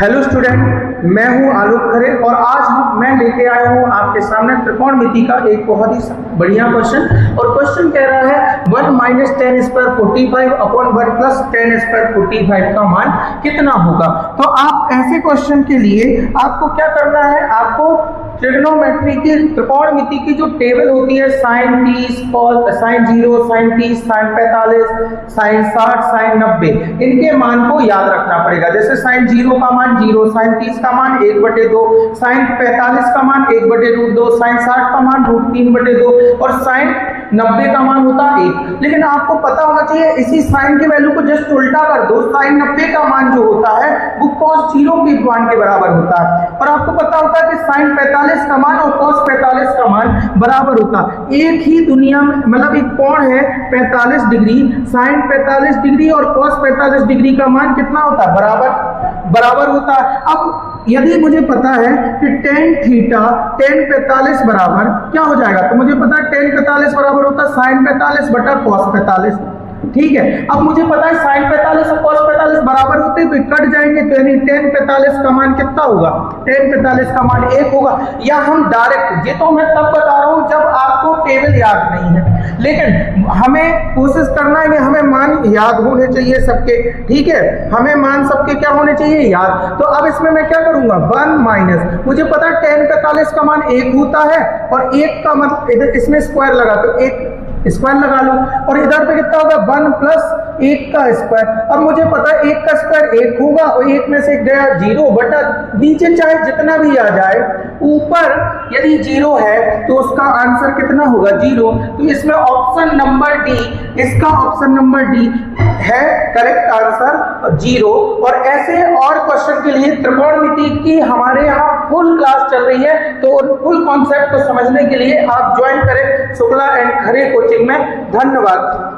Hello student, मैं हूं आलोक खरे और आज मैं लेके आया हूं आपके सामने त्रिकोणमिति का एक बहुत ही बढ़िया क्वेश्चन। और क्वेश्चन कह रहा है 1 minus ten square 45 upon 1 plus ten square 45 का मान कितना होगा। तो आप ऐसे क्वेश्चन के लिए आपको क्या करना है, आपको ट्रिग्नोमेट्री की त्रिकोणमिति की जो टेबल होती है sine 30, sine 0, sine 30, sine 45, sine 60, sine 90, इनके मान को याद रखना पड़ेगा। जैसे साइन 0 का मान 0, साइन 30 का मान 1/2, साइन 45 का मान 1/√2, साइन 60 का मान √3/2 और साइन 90 का मान होता है 1। लेकिन आपको पता होना चाहिए इसी साइन की वैल्यू को जस्ट उल्टा कर दो, साइन 90 का मान जो होता है वो cos 0 के मान के बराबर होता है। और आपको पता होता है कि साइन 45 का मान और cos 45 का मान बराबर होता है। एक ही दुनिया में मतलब एक कोण है 45 डिग्री, साइन 45 डिग्री और cos 45 डिग्री का मान कितना होता है, बराबर होता है। अब यदि मुझे पता है कि tan थीटा tan 45 बराबर क्या हो जाएगा, तो मुझे पता है tan 45 बराबर होता है साइन 45 बटा cos 45। ठीक है, अब मुझे पता है साइन 45 और cos 45 बराबर होते हैं तो कट जाएंगे, तो यानी tan 45 का मान कितना होगा, tan 45 का मान 1 होगा। या हम डायरेक्ट, ये तो मैं तब बता रहा हूं जब आपको टेबल याद नहीं है, लेकिन हमें कोशिश करना है कि हमें मान याद होने चाहिए सबके। ठीक है, हमें मान सबके क्या होने चाहिए, याद। तो अब इसमें मैं क्या करूंगा, 1 माइनस, मुझे पता है tan 45 का मान 1 होता है और 1 का मतलब इधर इसमें स्क्वायर लगा तो 1 स्क्वायर लगा लो और इधर पे कितना होगा 1 प्लस 1 का स्क्वायर। अब मुझे पता है 1 का स्क्वायर 1 होगा और 1 में से गया 0 बटा नीचे चाहे जितना भी आ जाए, ऊपर यदि 0 है तो उसका आंसर कितना होगा, 0। तो इसमें ऑप्शन नंबर डी, इसका ऑप्शन नंबर डी है करेक्ट आंसर 0। और ऐसे और क्वेश्चन के लिए त्रिकोणमिति की हमारे यहाँ फुल क्लास चल रही है, तो फुल कॉन्सेप्ट को समझने के लिए आप ज्वाइन करें शुक्ला एंड खरे कोचिंग में। धन्यवाद।